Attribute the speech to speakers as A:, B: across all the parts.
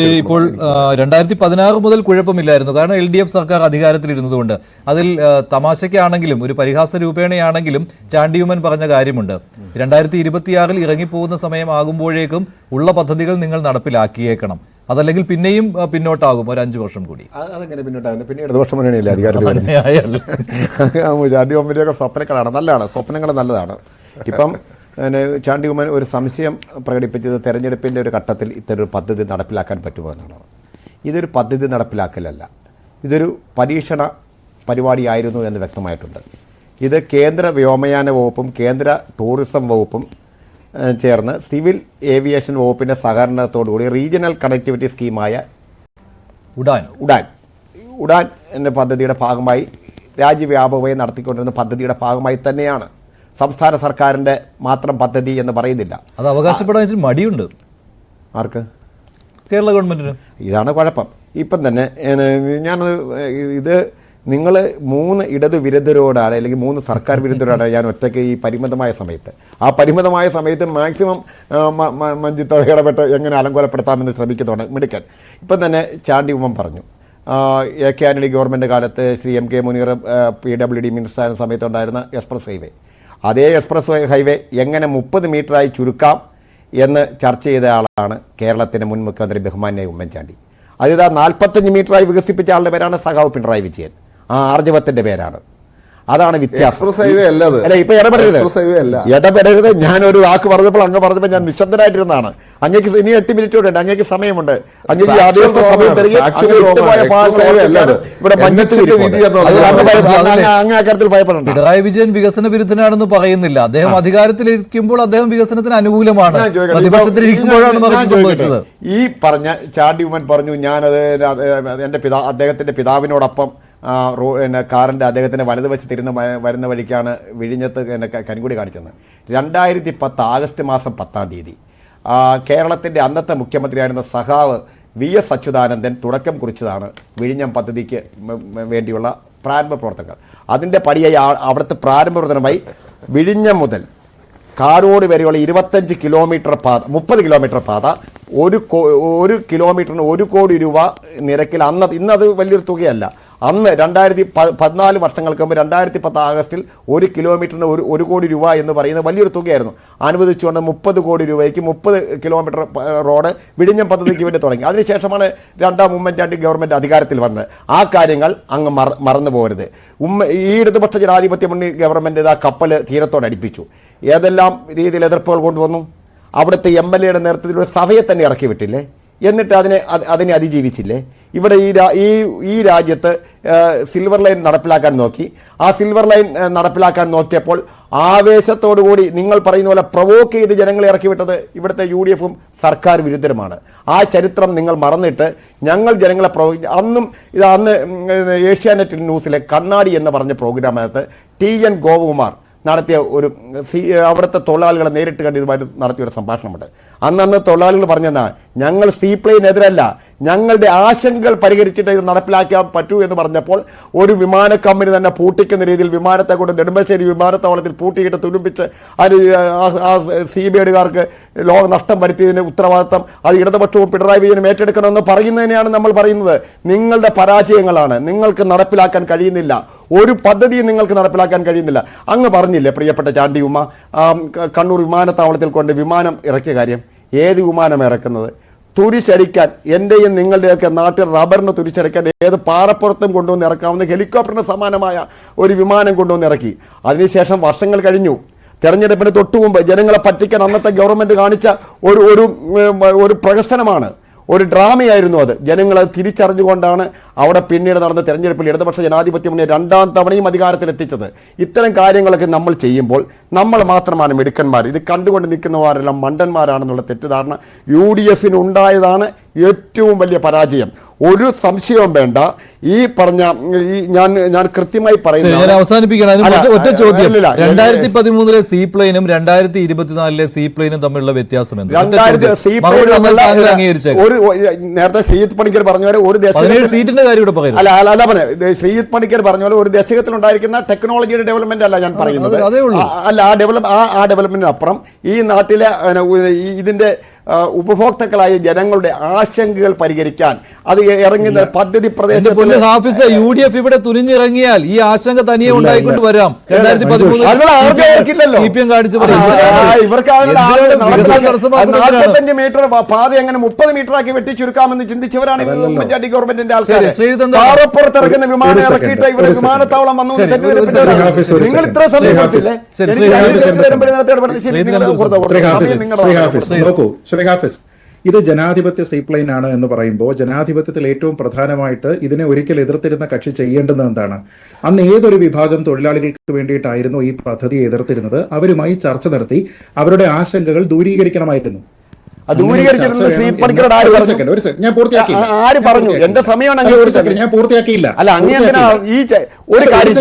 A: ഇപ്പോൾ 2016 മുതൽ കുഴപ്പമില്ലായിരുന്നു. കാരണം LDF സർക്കാർ അധികാരത്തിലിരുന്നതുകൊണ്ട്. അതിൽ തമാശയ്ക്കാണെങ്കിലും ഒരു പരിഹാസ രൂപേണയാണെങ്കിലും ചാണ്ടിയുമ്മൻ പറഞ്ഞ കാര്യമുണ്ട്. 2026 ഇറങ്ങിപ്പോകുന്ന സമയമാകുമ്പോഴേക്കും ഉള്ള പദ്ധതികൾ നിങ്ങൾ നടപ്പിലാക്കിയേക്കണം, അതല്ലെങ്കിൽ പിന്നെയും പിന്നോട്ടാകും ഒരു 5 വർഷം കൂടി.
B: അതെങ്ങനെ പിന്നോട്ടാകുന്നത്? പിന്നെ ഇടതുപക്ഷം മുന്നണിയല്ലേ അധികാരത്തിൽ? ചാണ്ടിയുമ്മൻ്റെയൊക്കെ സ്വപ്നങ്ങളാണ്, നല്ലതാണ്, സ്വപ്നങ്ങൾ നല്ലതാണ്. ഇപ്പം ചാണ്ടിയുമ്മൻ ഒരു സംശയം പ്രകടിപ്പിച്ചത് തെരഞ്ഞെടുപ്പിൻ്റെ ഒരു ഘട്ടത്തിൽ ഇത്തരൊരു പദ്ധതി നടപ്പിലാക്കാൻ പറ്റുമോ എന്നുള്ളതാണ്. ഇതൊരു പദ്ധതി നടപ്പിലാക്കലല്ല, ഇതൊരു പരീക്ഷണ പരിപാടിയായിരുന്നു എന്ന് വ്യക്തമായിട്ടുണ്ട്. ഇത് കേന്ദ്ര വ്യോമയാന വകുപ്പും കേന്ദ്ര ടൂറിസം വകുപ്പും ചേർന്ന് സിവിൽ ഏവിയേഷൻ വകുപ്പിൻ്റെ സഹകരണത്തോടുകൂടി റീജിയണൽ കണക്ടിവിറ്റി സ്കീമായ ഉഡാൻ എന്ന പദ്ധതിയുടെ ഭാഗമായി രാജ്യവ്യാപകമായി നടത്തിക്കൊണ്ടിരുന്ന പദ്ധതിയുടെ ഭാഗമായി തന്നെയാണ്. സംസ്ഥാന സർക്കാരിൻ്റെ മാത്രം പദ്ധതി എന്ന് പറയുന്നില്ല.
A: അത് അവകാശപ്പെടാൻ മടിയുണ്ട്
B: ആർക്ക്?
A: കേരള ഗവൺമെൻറ്റിന്.
B: ഇതാണ് കുഴപ്പം. ഇപ്പം തന്നെ ഇത് നിങ്ങൾ 3 ഇടത് വിരുദ്ധരോടാണ്, അല്ലെങ്കിൽ 3 സർക്കാർ വിരുദ്ധരോടാണ് ഞാൻ ഒറ്റയ്ക്ക് ഈ പരിമിതമായ സമയത്ത്, ആ പരിമിതമായ സമയത്ത് മാക്സിമം മഞ്ജിത്ത് ഇടപെട്ട് എങ്ങനെ അലങ്കോലപ്പെടുത്താമെന്ന് ശ്രമിക്കുന്നുണ്ട് മിടുക്കൻ. ഇപ്പം തന്നെ ചാണ്ടിയുമ്മൻ പറഞ്ഞു, AK ആന്റണി ഗവൺമെൻറ് കാലത്ത് Shri MK Muneer PWD minister ആയിരുന്ന സമയത്തുണ്ടായിരുന്ന എക്സ്പ്രസ് ഹൈവേ, അതേ എക്സ്പ്രസ് ഹൈവേ എങ്ങനെ 30 മീറ്ററായി ചുരുക്കാം എന്ന് ചർച്ച ചെയ്ത ആളാണ് കേരളത്തിൻ്റെ മുൻ മുഖ്യമന്ത്രി ബഹുമാന്യ ഉമ്മൻചാണ്ടി. അതിതാ 45 മീറ്ററായി വികസിപ്പിച്ച ആളുടെ പേരാണ് സഖാവ് പിണറായി വിജയൻ. ആ ആർജവത്തിൻ്റെ പേരാണ്. അതാണ് വ്യത്യാസം. അല്ല, ഇപ്പൊ ഇടപെടരുത്. ഞാനൊരു വാക്ക് പറഞ്ഞപ്പോൾ അങ്ങ് പറഞ്ഞപ്പോൾ ഞാൻ നിശബ്ദനായിട്ടിരുന്നതാണ്. അങ്ങേക്ക് ഇനി 8 മിനിറ്റ് കൂടെ ഉണ്ട്, അങ്ങേക്ക് സമയമുണ്ട്. അങ്ങേക്ക് ആദ്യത്തെ സമയം തരികയും അക്കാര്യത്തിൽ ഭയപ്പെടണം.
A: പിണറായി വിജയൻ വികസന വിരുദ്ധനാണെന്ന് പറയുന്നില്ല. അദ്ദേഹം അധികാരത്തിലിരിക്കുമ്പോൾ അദ്ദേഹം വികസനത്തിന് അനുകൂലമാണ്, പ്രതിപക്ഷത്തിലിരിക്കുമ്പോഴാണ് സംഭവിച്ചത്.
B: ഈ പറഞ്ഞ ചാണ്ടിയുമ്മൻ പറഞ്ഞു, ഞാനത് എൻ്റെ അദ്ദേഹത്തിൻ്റെ പിതാവിനോടൊപ്പം കാറിൻ്റെ അദ്ദേഹത്തിൻ്റെ വലതുവശത്തിരുന്ന് വരുന്ന വഴിക്കാണ് വിഴിഞ്ഞത്ത് കനികുടി കാണിച്ചത്. 2010 ആഗസ്റ്റ് മാസം 10-ാം തീയതി കേരളത്തിൻ്റെ അന്നത്തെ മുഖ്യമന്ത്രിയായിരുന്ന സഖാവ് VS അച്യുതാനന്ദൻ തുടക്കം കുറിച്ചതാണ് വിഴിഞ്ഞം പദ്ധതിക്ക് വേണ്ടിയുള്ള പ്രാരംഭ പ്രവർത്തനങ്ങൾ. അതിൻ്റെ പടിയായി അവിടുത്തെ പ്രാരംഭ പ്രവർത്തനമായി വിഴിഞ്ഞം മുതൽ കാരോട് വരെയുള്ള 25 കിലോമീറ്റർ പാത, 30 കിലോമീറ്റർ പാത, 1 കിലോമീറ്ററിന് 1 കോടി രൂപ നിരക്കിൽ ഇന്നത് വലിയൊരു തുകയല്ല. അന്ന് 2014 വർഷങ്ങൾക്ക് മുമ്പ് 2010 ആഗസ്റ്റിൽ 1 കിലോമീറ്ററിന് 1 കോടി രൂപ എന്ന് പറയുന്നത് വലിയൊരു തുകയായിരുന്നു. അനുവദിച്ചുകൊണ്ട് 30 കോടി രൂപയ്ക്ക് 30 കിലോമീറ്റർ റോഡ് വിഴിഞ്ഞം പദ്ധതിക്ക് വേണ്ടി തുടങ്ങി. അതിനുശേഷമാണ് 2ാം ഉമ്മൻചാണ്ടി ഗവൺമെൻറ് അധികാരത്തിൽ വന്നത്. ആ കാര്യങ്ങൾ അങ്ങ് മറന്നു പോകരുത്. ഈ ഇടതുപക്ഷ ജനാധിപത്യ മുന്നണി ഗവൺമെൻറ് ഇതാ കപ്പൽ തീരത്തോടടുപ്പിച്ചു. ഏതെല്ലാം രീതിയിൽ എതിർപ്പുകൾ കൊണ്ടുവന്നു. അവിടുത്തെ MLA നേതൃത്വത്തിലൂടെ സഭയെ തന്നെ ഇറക്കി വിട്ടില്ലേ? എന്നിട്ട് അതിനെ അതിജീവിച്ചില്ലേ? ഇവിടെ ഈ രാജ്യത്ത് സിൽവർ ലൈൻ നടപ്പിലാക്കാൻ നോക്കി. ആ സിൽവർ ലൈൻ നടപ്പിലാക്കാൻ നോക്കിയപ്പോൾ ആവേശത്തോടുകൂടി നിങ്ങൾ പറയുന്ന പോലെ പ്രൊവോക്ക് ചെയ്ത് ജനങ്ങളെ ഇറക്കി വിട്ടത് ഇവിടുത്തെ UDFും സർക്കാർ വിരുദ്ധരുമാണ്. ആ ചരിത്രം നിങ്ങൾ മറന്നിട്ട് ഞങ്ങൾ ജനങ്ങളെ അന്ന് ഏഷ്യാനെറ്റ് ന്യൂസിലെ കണ്ണാടി എന്ന് പറഞ്ഞ പ്രോഗ്രാമിനകത്ത് TN ഗോപകുമാർ നടത്തിയ ഒരു അവിടുത്തെ തൊഴിലാളികളെ നേരിട്ട് കണ്ട് ഇതുമായിട്ട് നടത്തിയൊരു സംഭാഷണമുണ്ട്. അന്ന് തൊഴിലാളികൾ പറഞ്ഞെന്നാ, ഞങ്ങൾ സീപ്ലെയിനെതിരല്ല, ഞങ്ങളുടെ ആശങ്കകൾ പരിഹരിച്ചിട്ട് ഇത് നടപ്പിലാക്കാൻ പറ്റൂ എന്ന് പറഞ്ഞപ്പോൾ ഒരു വിമാന കമ്പനി തന്നെ പൂട്ടിക്കുന്ന രീതിയിൽ വിമാനത്തെ കൊണ്ട് നെടുമ്പശ്ശേരി വിമാനത്താവളത്തിൽ പൂട്ടിയിട്ട് തുരുമ്പിച്ച് അതിന് CBIഡുകാർക്ക് നഷ്ടം വരുത്തിയതിന് ഉത്തരവാദിത്തം അത് ഇടതുപക്ഷവും പിണറായി വിജയനും ഏറ്റെടുക്കണമെന്ന് പറയുന്നതിനെയാണ് നമ്മൾ പറയുന്നത്. നിങ്ങളുടെ പരാജയങ്ങളാണ്, നിങ്ങൾക്ക് നടപ്പിലാക്കാൻ കഴിയുന്നില്ല, ഒരു പദ്ധതിയും നിങ്ങൾക്ക് നടപ്പിലാക്കാൻ കഴിയുന്നില്ല. അങ്ങ് പറഞ്ഞില്ലേ പ്രിയപ്പെട്ട ചാണ്ടിയുമ്മ, കണ്ണൂർ വിമാനത്താവളത്തിൽ കൊണ്ട് വിമാനം ഇറക്കിയ കാര്യം? ഏത് വിമാനം ഇറക്കുന്നത്? തുരിശടിക്കാൻ, എൻ്റെയും നിങ്ങളുടെയൊക്കെ നാട്ടിൽ റബ്ബറിന് തുരിശടിക്കാൻ ഏത് പാറപ്പുറത്തും കൊണ്ടുവന്ന് ഇറക്കാവുന്ന ഹെലികോപ്റ്ററിന് സമാനമായ ഒരു വിമാനം കൊണ്ടുവന്ന് ഇറക്കി. അതിനുശേഷം വർഷങ്ങൾ കഴിഞ്ഞു. തെരഞ്ഞെടുപ്പിന് തൊട്ടു മുമ്പ് ജനങ്ങളെ പറ്റിക്കാൻ അന്നത്തെ ഗവൺമെൻറ് കാണിച്ച ഒരു പ്രഹസനമാണ്, ഒരു ഡ്രാമയായിരുന്നു അത്. ജനങ്ങളത് തിരിച്ചറിഞ്ഞുകൊണ്ടാണ് അവിടെ പിന്നീട് നടന്ന തെരഞ്ഞെടുപ്പിൽ ഇടതുപക്ഷ ജനാധിപത്യ മുന്നണി 2ാം തവണയും അധികാരത്തിലെത്തിച്ചത്. ഇത്തരം കാര്യങ്ങളൊക്കെ നമ്മൾ ചെയ്യുമ്പോൾ നമ്മൾ മാത്രമാണ് മിടുക്കന്മാർ, ഇത് കണ്ടുകൊണ്ട് നിൽക്കുന്നവരെല്ലാം മണ്ടന്മാരാണെന്നുള്ള തെറ്റിദ്ധാരണ UDFിന് ഉണ്ടായതാണ് ഏറ്റവും വലിയ പരാജയം. ഒരു സംശയവും വേണ്ട. ഈ പറഞ്ഞ ഞാൻ കൃത്യമായി പറയുന്നത്
A: അവസാനിപ്പിക്കണം. ഒറ്റ ചോദ്യം, 2013 സീപ്ലെയിനും 2024 സീപ്ലെയിനും തമ്മിലുള്ള വ്യത്യാസം
B: നേരത്തെ ശ്രീജിത്ത് പണിക്കർ പറഞ്ഞ പോലെ ഒരു
A: സീറ്റിന്റെ കാര്യം
B: അല്ല ശ്രീജിത്ത് പണിക്കർ പറഞ്ഞ പോലെ ഒരു ദശകത്തിൽ ഉണ്ടായിരിക്കുന്ന ടെക്നോളജിയുടെ ഡെവലപ്മെന്റ് അല്ല ഞാൻ പറയുന്നത്. അല്ല, ആ ഡെവലപ്മെന്റിന് അപ്പുറം ഈ നാട്ടിലെ ഇതിന്റെ ഉപഭോക്താക്കളായ ജനങ്ങളുടെ ആശങ്കകൾ പരിഹരിക്കാൻ അത് ഇറങ്ങുന്ന പദ്ധതി പ്രദേശത്ത്
A: ഹാഫിസ് UDF ഇവിടെ തുനിഞ്ഞിറങ്ങിയാൽ ഈ ആശങ്ക തനിയെ ഉണ്ടായിക്കൊണ്ട് വരാം. 2013 CPM കാണിച്ചു
B: ഇവർക്ക് 45 മീറ്റർ പാത എങ്ങനെ 30 മീറ്റർ ആക്കി വെട്ടിച്ചുരുക്കാമെന്ന് ചിന്തിച്ചവരാണ് ഉമ്മൻചാണ്ടി ഗവൺമെന്റിന്റെ ആൾക്കാർ. പാറപ്പുറത്തിറക്കുന്ന വിമാനം ഇറക്കിയിട്ട് ഇവിടെ വിമാനത്താവളം വന്നു. നിങ്ങൾ ഇത്ര സമയം
C: ഇത് ജനാധിപത്യ സീപ്ലൈൻ ആണ് എന്ന് പറയുമ്പോൾ ജനാധിപത്യത്തിൽ ഏറ്റവും പ്രധാനമായിട്ട് ഇതിനെ ഒരിക്കൽ എതിർത്തിരുന്ന കക്ഷി ചെയ്യേണ്ടത് എന്താണ്? അന്ന് ഏതൊരു വിഭാഗം തൊഴിലാളികൾക്ക് വേണ്ടിയിട്ടായിരുന്നു ഈ പദ്ധതി എതിർത്തിരുന്നത് അവരുമായി ചർച്ച നടത്തി അവരുടെ ആശങ്കകൾ ദൂരീകരിക്കണമായിരുന്നു. ഞാൻ
B: പറഞ്ഞു എന്റെ സമയമാണ്.
C: ഞാൻ പൂർത്തിയാക്കിയില്ല.
B: അല്ല അങ്ങനെ ഈ ഒരു കാര്യം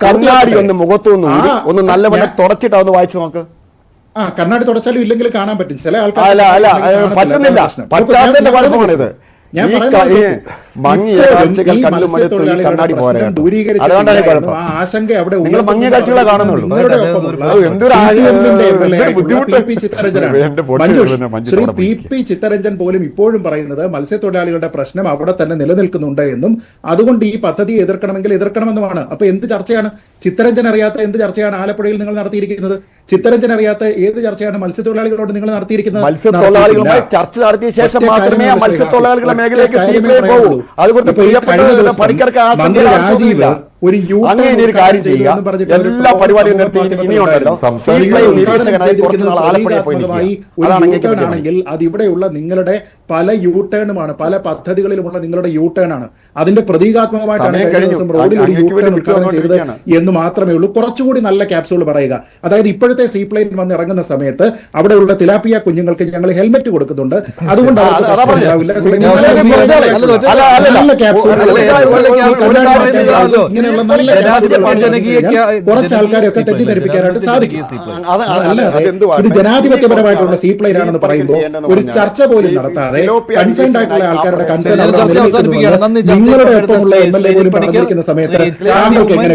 B: കണ്ണാടി ഒന്ന് മുഖത്തൊന്ന് ഒന്ന് നല്ലവണ്ണം തുടച്ചിട്ട് ഒന്ന് വായിച്ചു നോക്ക്.
C: കണ്ണാടി തുടച്ചാലും ഇല്ലെങ്കിൽ കാണാൻ പറ്റും. ചില ആൾക്കാർ
B: പറ്റുന്നില്ല. പറ്റാത്തതിന്റെ കുഴപ്പമാണിത്.
C: ആശങ്ക അവിടെ
B: മങ്ങിയ കാഴ്ചകളെ കാണുന്നുള്ളൂ.
C: ശ്രീ PP ചിത്തരഞ്ജൻ പോലും ഇപ്പോഴും പറയുന്നത് മത്സ്യത്തൊഴിലാളികളുടെ പ്രശ്നം അവിടെ തന്നെ നിലനിൽക്കുന്നുണ്ട് എന്നും അതുകൊണ്ട് ഈ പദ്ധതി എതിർക്കണമെങ്കിൽ എതിർക്കണമെന്നുമാണ്. അപ്പൊ എന്ത് ചർച്ചയാണ് ചിത്തരഞ്ജൻ അറിയാത്ത എന്ത് ചർച്ചയാണ് ആലപ്പുഴയിൽ നിങ്ങൾ നടത്തിയിരിക്കുന്നത്? ചിത്തരഞ്ജൻ അറിയാത്ത ഏത് ചർച്ചയാണ് മത്സ്യത്തൊഴിലാളികളോട് നിങ്ങൾ നടത്തിയിരിക്കുന്നത്?
B: മത്സ്യത്തൊഴിലാളികളുമായി ചർച്ച നടത്തിയ ശേഷം മാത്രമേ മത്സ്യത്തൊഴിലാളികളുടെ മേഖലയിലേക്ക് പോകൂ. അതുകൊണ്ട് പണിക്കാർക്ക് ആശങ്കയില്ല. ഒരു കാര്യം ചെയ്യുക, എല്ലാ പരിപാടിയും നിർത്തി ഇനിയുണ്ടല്ലോ
C: ആണെങ്കിൽ അത് ഇവിടെയുള്ള നിങ്ങളുടെ പല യൂട്ടേണുമാണ്, പല പദ്ധതികളിലുമുള്ള നിങ്ങളുടെ യൂട്ടേൺ ആണ്. അതിന്റെ പ്രതീകാത്മകമായിട്ടാണ് റോഡിൽ ഒരു യൂട്ടേൺ ഉദ്ഘാടനം ചെയ്തത് എന്ന് മാത്രമേ ഉള്ളൂ. കുറച്ചുകൂടി നല്ല ക്യാപ്സൂൾ പറയുക. അതായത് ഇപ്പോഴത്തെ സീപ്ലെയിൻ വന്ന് ഇറങ്ങുന്ന സമയത്ത് അവിടെയുള്ള തിലാപ്പിയ കുഞ്ഞുങ്ങൾക്ക് ഞങ്ങൾ ഹെൽമെറ്റ് കൊടുക്കുന്നുണ്ട്, അതുകൊണ്ട് കുറച്ച് ആൾക്കാരൊക്കെ തെറ്റിദ്ധരിപ്പിക്കാനായിട്ട് സാധിക്കും. ഇത് ജനാധിപത്യപരമായിട്ടുള്ള സീപ്ലെയിൻ ആണെന്ന് പറയുമ്പോൾ ഒരു ചർച്ച പോലും നടത്താതെ കൺസേൺഡ് ആയിട്ടുള്ള ആൾക്കാരുടെ കൺസേൺ നിങ്ങളുടെ ഒപ്പമുള്ള MLA പോലും പറഞ്ഞിരിക്കുന്ന സമയത്ത് താങ്കൾക്ക് എങ്ങനെ